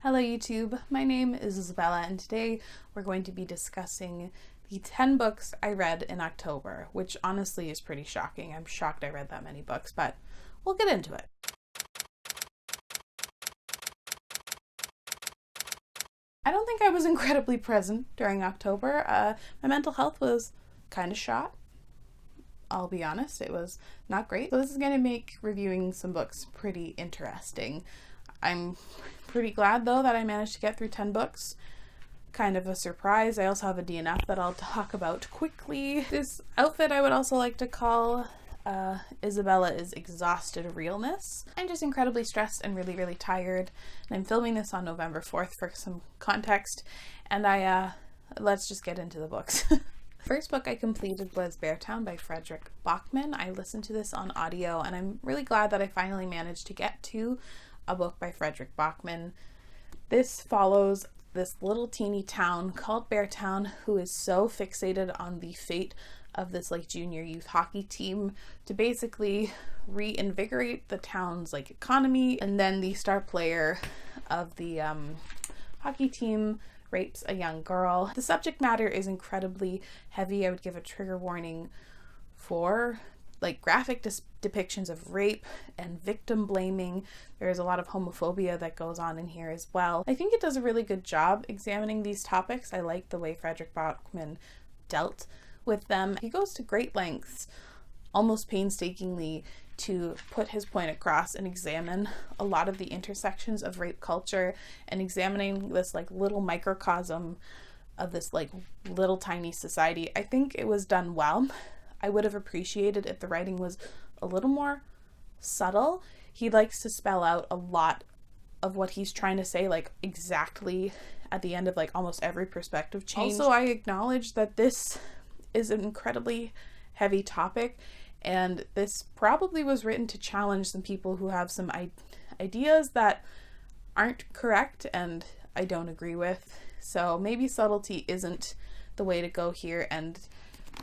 Hello YouTube, my name is Isabella and today we're going to be discussing the 10 books I read in October, which honestly is pretty shocking. I'm shocked I read that many books, but we'll get into it. I don't think I was incredibly present during October. My mental health was kind of shot. I'll be honest, it was not great. So this is going to make reviewing some books pretty interesting. I'm pretty glad though that I managed to get through 10 books. Kind of a surprise. I also have a DNF that I'll talk about quickly. This outfit I would also like to call Isabella is exhausted realness. I'm just incredibly stressed and really tired, and I'm filming this on November 4th for some context, and let's just get into the books. First book I completed was Beartown by Frederick Bachman. I listened to this on audio and I'm really glad that I finally managed to get to a book by Frederick Bachman. This follows this little teeny town called Beartown who is so fixated on the fate of this junior youth hockey team to basically reinvigorate the town's economy, and then the star player of the hockey team rapes a young girl. The subject matter is incredibly heavy. I would give a trigger warning for graphic depictions of rape and victim blaming. There is a lot of homophobia that goes on in here as well. I think it does a really good job examining these topics. I like the way Frederick Bachman dealt with them. He goes to great lengths, almost painstakingly, to put his point across and examine a lot of the intersections of rape culture and examining this little microcosm of this little tiny society. I think it was done well. I would have appreciated if the writing was a little more subtle. He likes to spell out a lot of what he's trying to say exactly at the end of almost every perspective change. Also, I acknowledge that this is an incredibly heavy topic, and this probably was written to challenge some people who have some ideas that aren't correct and I don't agree with. So maybe subtlety isn't the way to go here, and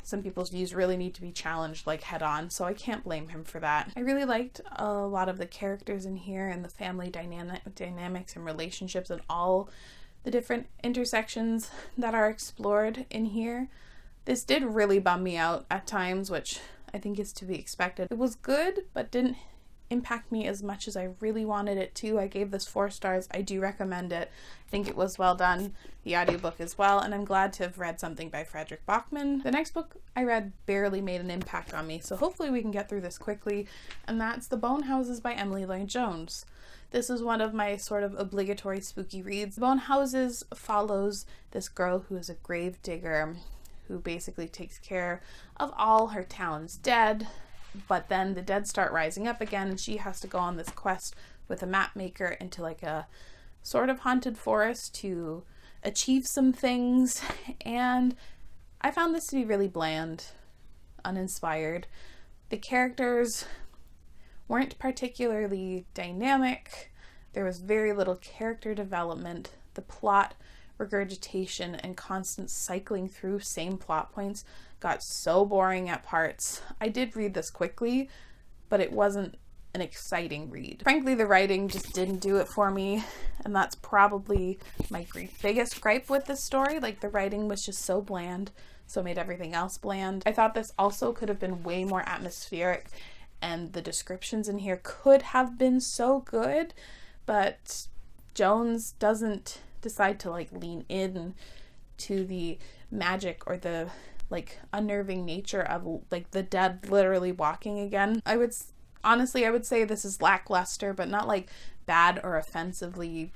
some people's views really need to be challenged head on, so I can't blame him for that. I really liked a lot of the characters in here and the family dynamics and relationships and all the different intersections that are explored in here. This did really bum me out at times, which I think is to be expected. It was good, but didn't impact me as much as I really wanted it to. I gave this 4 stars. I do recommend it. I think it was well done, the audiobook as well, and I'm glad to have read something by Frederick Bachman. The next book I read barely made an impact on me, so hopefully we can get through this quickly, and that's The Bone Houses by Emily Lloyd-Jones. This is one of my sort of obligatory spooky reads. The Bone Houses follows this girl who is a grave digger who basically takes care of all her town's dead, but then the dead start rising up again and she has to go on this quest with a map maker into a sort of haunted forest to achieve some things, and I found this to be really bland, uninspired. The characters weren't particularly dynamic. There was very little character development. The plot regurgitation and constant cycling through same plot points got so boring at parts. I did read this quickly, but it wasn't an exciting read. Frankly, the writing just didn't do it for me, and that's probably my biggest gripe with this story. The writing was just so bland, so it made everything else bland. I thought this also could have been way more atmospheric, and the descriptions in here could have been so good, but Jones doesn't decide to lean in to the magic or the unnerving nature of the dead literally walking again. I would say this is lackluster, but not bad or offensively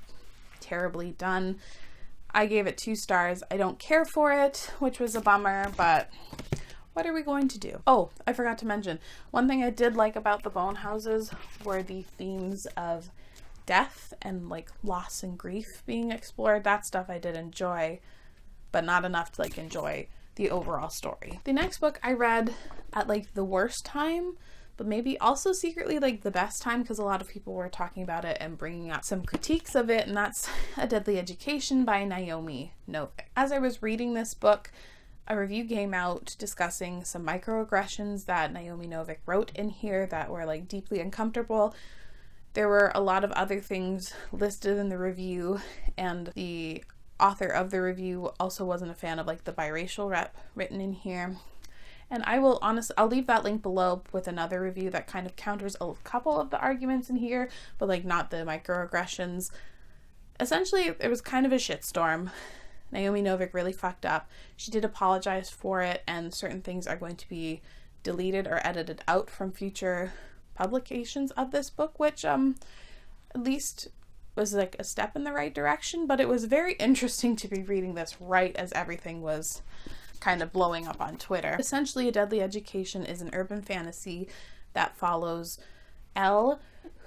terribly done. I gave it 2 stars. I don't care for it, which was a bummer, but what are we going to do? Oh, I forgot to mention, one thing I did like about The Bone Houses were the themes of death and loss and grief being explored. That stuff I did enjoy, but not enough to enjoy the overall story. The next book I read at the worst time, but maybe also secretly the best time, because a lot of people were talking about it and bringing up some critiques of it, and that's A Deadly Education by Naomi Novik. As I was reading this book, a review came out discussing some microaggressions that Naomi Novik wrote in here that were deeply uncomfortable. There were a lot of other things listed in the review, and the author of the review also wasn't a fan of like the biracial rep written in here. And I'll leave that link below with another review that kind of counters a couple of the arguments in here, but like not the microaggressions. Essentially, it was kind of a shitstorm. Naomi Novik really fucked up. She did apologize for it, and certain things are going to be deleted or edited out from future publications of this book, which at least was like a step in the right direction. But it was very interesting to be reading this right as everything was kind of blowing up on Twitter. Essentially, A Deadly Education is an urban fantasy that follows Elle,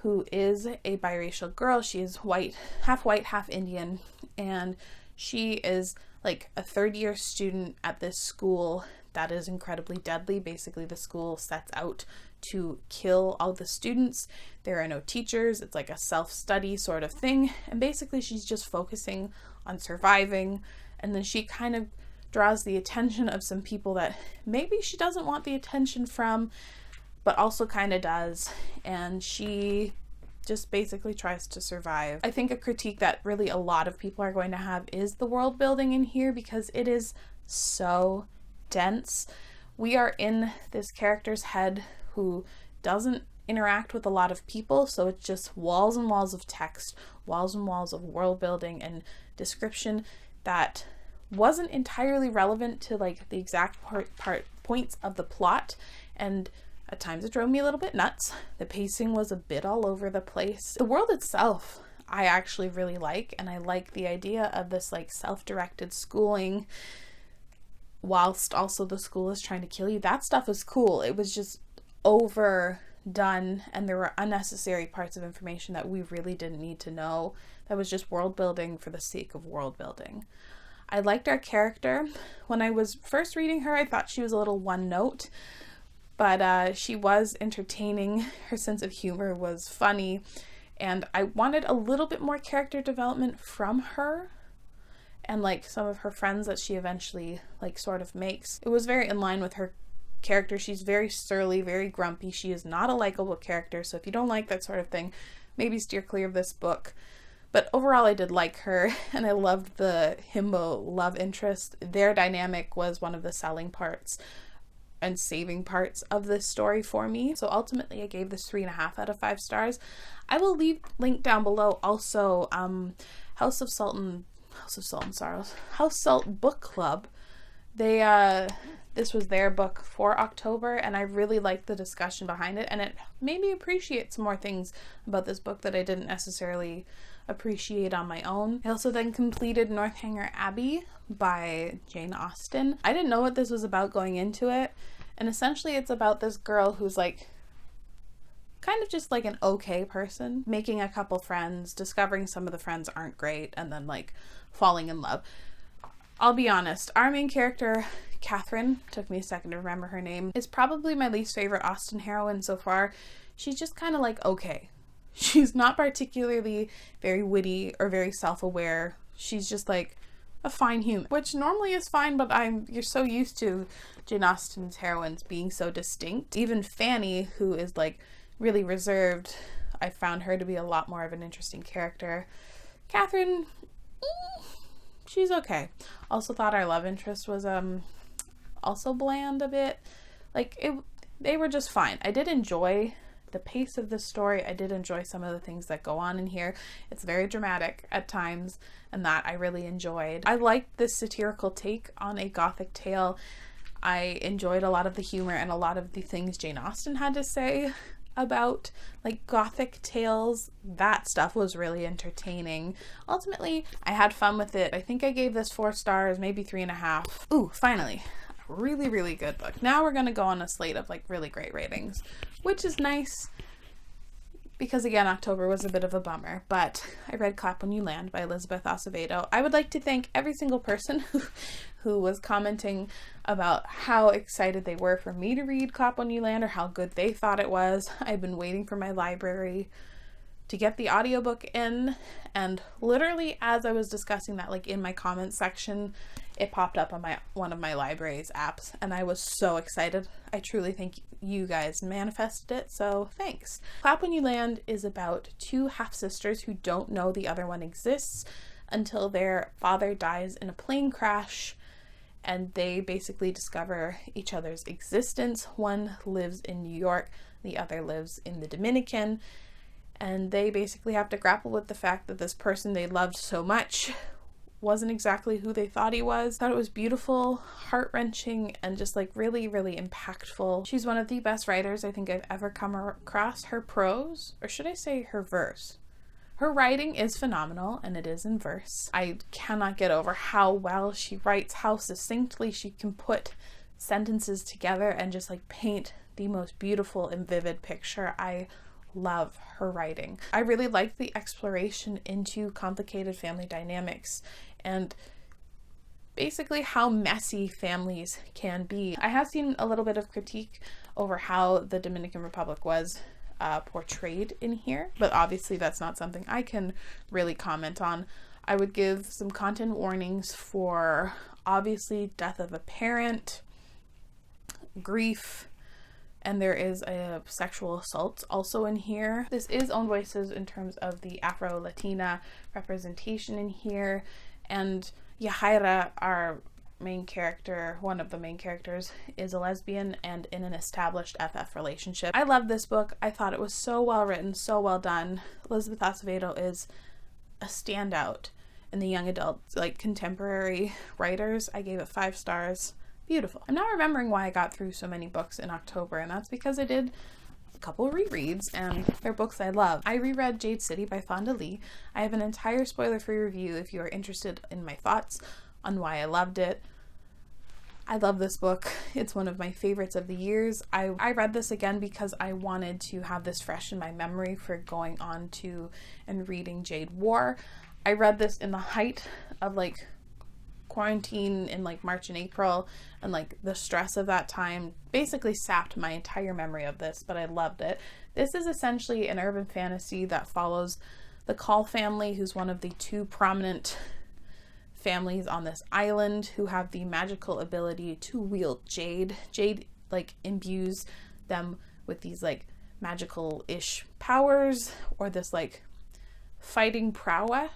who is a biracial girl. She is white, half Indian, and she is like a third-year student at this school that is incredibly deadly. Basically, the school sets out to kill all the students. There are no teachers. It's like a self-study sort of thing. And basically, she's just focusing on surviving. And then she kind of draws the attention of some people that maybe she doesn't want the attention from, but also kind of does. And she just basically tries to survive. I think a critique that really a lot of people are going to have is the world building in here, because it is so dense. We are in this character's head who doesn't interact with a lot of people, so it's just walls and walls of text, walls and walls of world building and description that wasn't entirely relevant to like the exact points of the plot, and at times it drove me a little bit nuts. The pacing was a bit all over the place. The world itself I actually really like, and I like the idea of this like self-directed schooling whilst also the school is trying to kill you. That stuff is cool. It was just overdone, and there were unnecessary parts of information that we really didn't need to know. That was just world building for the sake of world building. I liked our character. When I was first reading her, I thought she was a little one note, but she was entertaining. Her sense of humor was funny, and I wanted a little bit more character development from her and like some of her friends that she eventually like sort of makes. It was very in line with her character. She's very surly, very grumpy. She is not a likable character, so if you don't like that sort of thing, maybe steer clear of this book. But overall, I did like her, and I loved the himbo love interest. Their dynamic was one of the selling parts and saving parts of this story for me. So ultimately, I gave this 3.5 out of 5 stars. I will leave link down below also House Salt Book Club. They this was their book for October, and I really liked the discussion behind it, and it made me appreciate some more things about this book that I didn't necessarily appreciate on my own. I also then completed Northanger Abbey by Jane Austen. I didn't know what this was about going into it, and essentially it's about this girl who's like kind of just like an okay person, making a couple friends, discovering some of the friends aren't great, and then like falling in love. I'll be honest, our main character, Catherine, took me a second to remember her name, is probably my least favorite Austen heroine so far. She's just kind of like okay. She's not particularly very witty or very self-aware. She's just like a fine human, which normally is fine, but you're so used to Jane Austen's heroines being so distinct. Even Fanny, who is like really reserved, I found her to be a lot more of an interesting character. Catherine, she's okay. Also thought our love interest was also bland a bit. Like they were just fine. I did enjoy the pace of the story. I did enjoy some of the things that go on in here. It's very dramatic at times, and that I really enjoyed. I liked this satirical take on a gothic tale. I enjoyed a lot of the humor and a lot of the things Jane Austen had to say about like gothic tales. That stuff was really entertaining. Ultimately, I had fun with it. I think I gave this 4 stars, maybe 3.5. Ooh, finally. Really, really good book. Now we're gonna go on a slate of like really great ratings, which is nice because again, October was a bit of a bummer, but I read Clap When You Land by Elizabeth Acevedo. I would like to thank every single person who was commenting about how excited they were for me to read Clap When You Land or how good they thought it was. I've been waiting for my library to get the audiobook in, and literally as I was discussing that, like in my comments section, it popped up on one of my library's apps, and I was so excited. I truly think you guys manifested it, so thanks. Clap When You Land is about two half-sisters who don't know the other one exists until their father dies in a plane crash, and they basically discover each other's existence. One lives in New York, the other lives in the Dominican, and they basically have to grapple with the fact that this person they loved so much wasn't exactly who they thought he was. I thought it was beautiful, heart-wrenching, and just like really, really impactful. She's one of the best writers I think I've ever come across. Her prose, or should I say her verse? Her writing is phenomenal, and it is in verse. I cannot get over how well she writes, how succinctly she can put sentences together and just like paint the most beautiful and vivid picture. I love her writing. I really like the exploration into complicated family dynamics and basically how messy families can be. I have seen a little bit of critique over how the Dominican Republic was portrayed in here, but obviously that's not something I can really comment on. I would give some content warnings for obviously death of a parent, grief, and there is a sexual assault also in here. This is Own Voices in terms of the Afro-Latina representation in here, and Yahaira, our main character, one of the main characters, is a lesbian and in an established FF relationship. I love this book. I thought it was so well written, so well done. Elizabeth Acevedo is a standout in the young adult, like contemporary writers. I gave it 5 stars. Beautiful. I'm now remembering why I got through so many books in October, and that's because I did a couple of rereads, and they're books I love. I reread Jade City by Fonda Lee. I have an entire spoiler-free review if you are interested in my thoughts on why I loved it. I love this book. It's one of my favorites of the years. I read this again because I wanted to have this fresh in my memory for going on to and reading Jade War. I read this in the height of like quarantine in like March and April, and like the stress of that time basically sapped my entire memory of this, but I loved it. This is essentially an urban fantasy that follows the Call family, who's one of the 2 prominent families on this island who have the magical ability to wield jade. Jade like imbues them with these like magical-ish powers, or this like fighting prowess.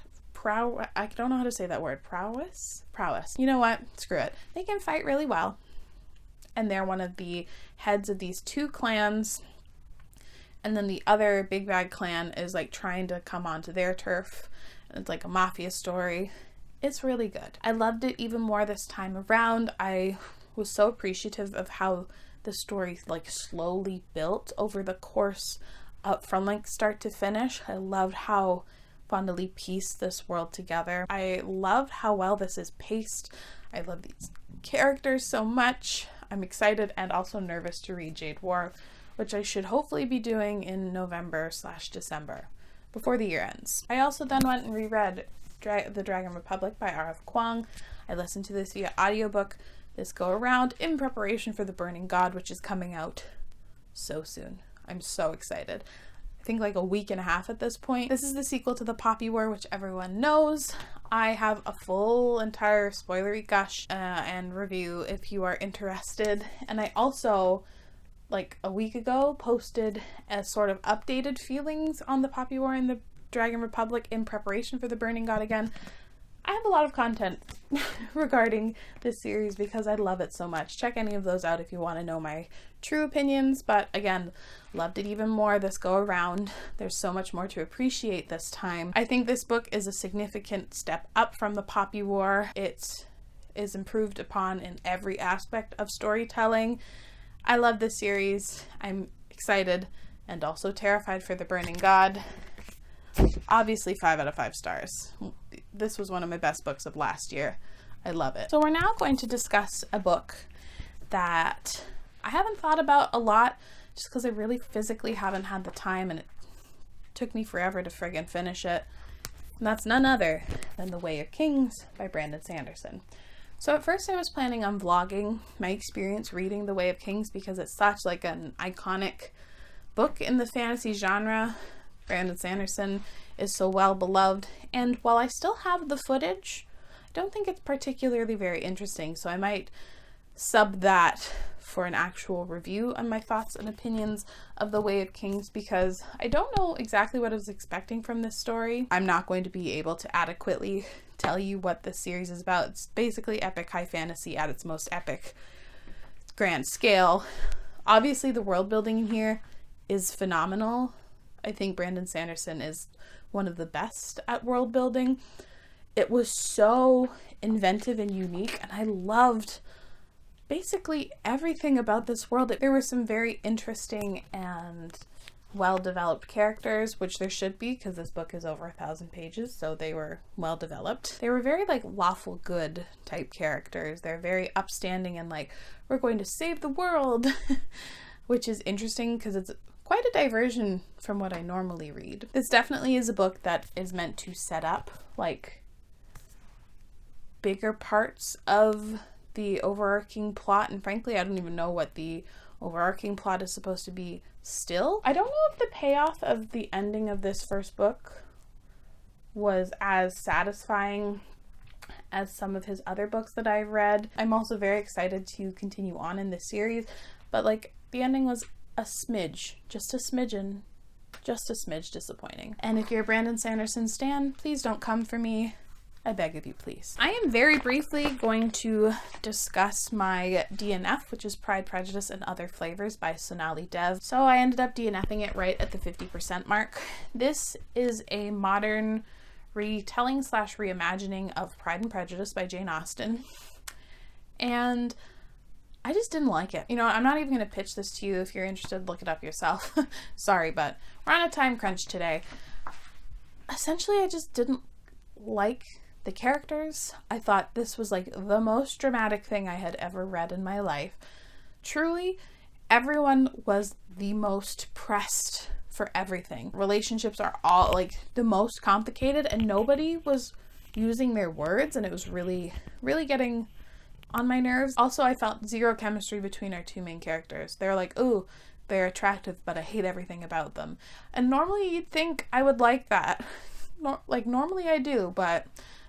I don't know how to say that word. Prowess? You know what? Screw it. They can fight really well. And they're one of the heads of these 2 clans. And then the other big bad clan is like trying to come onto their turf. And it's like a mafia story. It's really good. I loved it even more this time around. I was so appreciative of how the story like slowly built over the course from like start to finish. I loved how Fonda Lee pieced this world together. I loved how well this is paced. I love these characters so much. I'm excited and also nervous to read Jade War, which I should hopefully be doing in November/December before the year ends. I also then went and reread The Dragon Republic by R.F. Kuang. I listened to this via audiobook this go around in preparation for The Burning God, which is coming out so soon. I'm so excited. I think like a week and a half at this point. This is the sequel to The Poppy War, which everyone knows. I have a full entire spoilery gush and review if you are interested. And I also, like a week ago, posted a sort of updated feelings on The Poppy War and The Dragon Republic in preparation for The Burning God again. I have a lot of content regarding this series because I love it so much. Check any of those out if you want to know my true opinions, but again, loved it even more this go around. There's so much more to appreciate this time. I think this book is a significant step up from The Poppy War. It is improved upon in every aspect of storytelling. I love this series. I'm excited and also terrified for The Burning God. Obviously 5 out of 5 stars. This was one of my best books of last year. I love it. So we're now going to discuss a book that I haven't thought about a lot just because I really physically haven't had the time, and it took me forever to friggin' finish it. And that's none other than The Way of Kings by Brandon Sanderson. So at first I was planning on vlogging my experience reading The Way of Kings because it's such like an iconic book in the fantasy genre. Brandon Sanderson is so well beloved, and while I still have the footage, I don't think it's particularly very interesting, so I might sub that for an actual review on my thoughts and opinions of The Way of Kings, because I don't know exactly what I was expecting from this story. I'm not going to be able to adequately tell you what this series is about. It's basically epic high fantasy at its most epic grand scale. Obviously the world building in here is phenomenal. I think Brandon Sanderson is one of the best at world building. It was so inventive and unique, and I loved basically everything about this world. There were some very interesting and well-developed characters, which there should be because this book is over 1,000 pages, so they were well-developed. They were very like lawful good type characters. They're very upstanding and like, we're going to save the world, which is interesting because it's quite a diversion from what I normally read. This definitely is a book that is meant to set up like bigger parts of the overarching plot, and frankly I don't even know what the overarching plot is supposed to be still. I don't know if the payoff of the ending of this first book was as satisfying as some of his other books that I've read. I'm also very excited to continue on in this series, but like the ending was a smidge, just a smidge disappointing. And if you're a Brandon Sanderson stan, please don't come for me. I beg of you, please. I am very briefly going to discuss my DNF, which is Pride, Prejudice, and Other Flavors by Sonali Dev. So I ended up DNFing it right at the 50% mark. This is a modern retelling slash reimagining of Pride and Prejudice by Jane Austen. And I just didn't like it. You know, I'm not even going to pitch this to you. If you're interested, look it up yourself. Sorry, but we're on a time crunch today. Essentially, I just didn't like the characters. I thought this was like the most dramatic thing I had ever read in my life. Truly, everyone was the most pressed for everything. Relationships are all like the most complicated, and nobody was using their words, and it was really, really getting on my nerves. Also, I felt zero chemistry between our two main characters. They're like, ooh, they're attractive, but I hate everything about them. And normally you'd think I would like that. Normally I do, but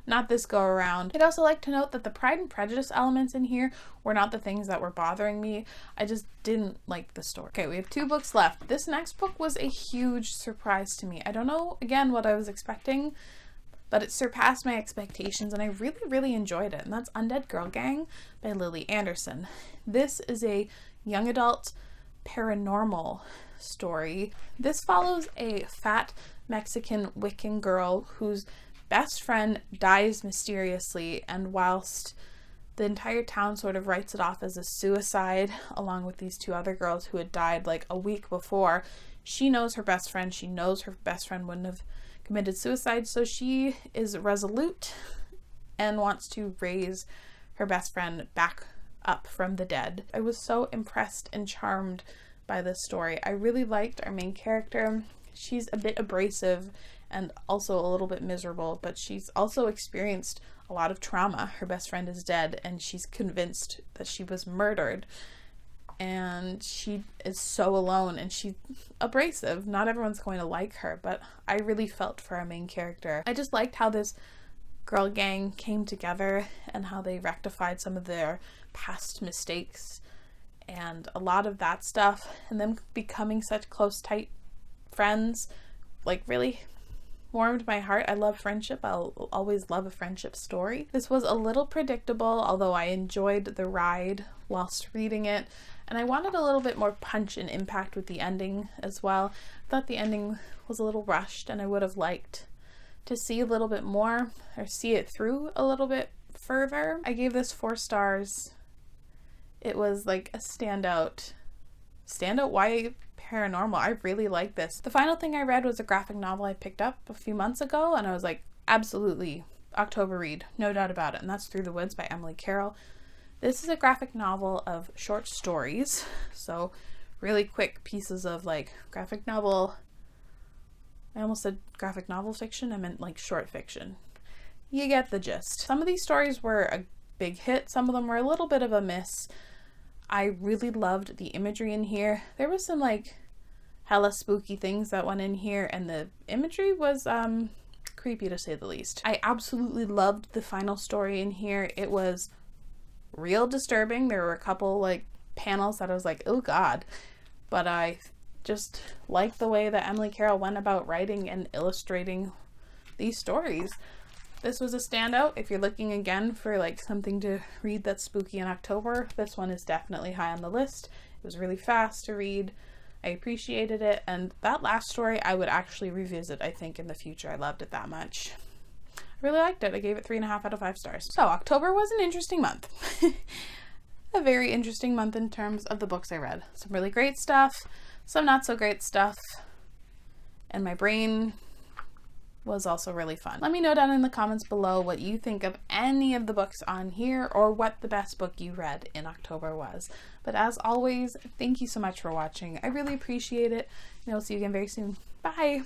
not this go around. I'd also like to note that the Pride and Prejudice elements in here were not the things that were bothering me. I just didn't like the story. Okay, we have 2 books left. This next book was a huge surprise to me. I don't know, again, what I was expecting, but it surpassed my expectations, and I really, really enjoyed it. And that's Undead Girl Gang by Lily Anderson. This is a young adult paranormal story. This follows a fat Mexican Wiccan girl whose best friend dies mysteriously, and whilst the entire town sort of writes it off as a suicide, along with these 2 other girls who had died like a week before, she knows her best friend. She knows her best friend wouldn't have committed suicide, so she is resolute and wants to raise her best friend back up from the dead. I was so impressed and charmed by this story. I really liked our main character. She's a bit abrasive and also a little bit miserable, but she's also experienced a lot of trauma. Her best friend is dead, and she's convinced that she was murdered, and she is so alone, and she's abrasive. Not everyone's going to like her, but I really felt for our main character. I just liked how this girl gang came together and how they rectified some of their past mistakes and a lot of that stuff, and them becoming such close, tight friends, like, really warmed my heart. I love friendship. I'll always love a friendship story. This was a little predictable, although I enjoyed the ride whilst reading it, and I wanted a little bit more punch and impact with the ending as well. I thought the ending was a little rushed, and I would have liked to see a little bit more, or see it through a little bit further. I gave this 4 stars. It was like a standout YA paranormal. I really like this. The final thing I read was a graphic novel I picked up a few months ago, and I was like, absolutely, October read, no doubt about it, and that's Through the Woods by Emily Carroll. This is a graphic novel of short stories, so really quick pieces of like graphic novel. I almost said graphic novel fiction. I meant like short fiction. You get the gist. Some of these stories were a big hit. Some of them were a little bit of a miss. I really loved the imagery in here. There was some like hella spooky things that went in here, and the imagery was creepy to say the least. I absolutely loved the final story in here. It was real disturbing. There were a couple like panels that I was like, oh god, but I just like the way that Emily Carroll went about writing and illustrating these stories. This was a standout. If you're looking again for like something to read that's spooky in October, this one is definitely high on the list. It was really fast to read. I appreciated it, and that last story I would actually revisit, I think, in the future. I loved it that much. I really liked it. I gave it 3.5 out of 5 stars. So October was an interesting month. A very interesting month in terms of the books I read. Some really great stuff, some not so great stuff, and my brain was also really fun. Let me know down in the comments below what you think of any of the books on here, or what the best book you read in October was. But as always, thank you so much for watching. I really appreciate it, and I'll see you again very soon. Bye!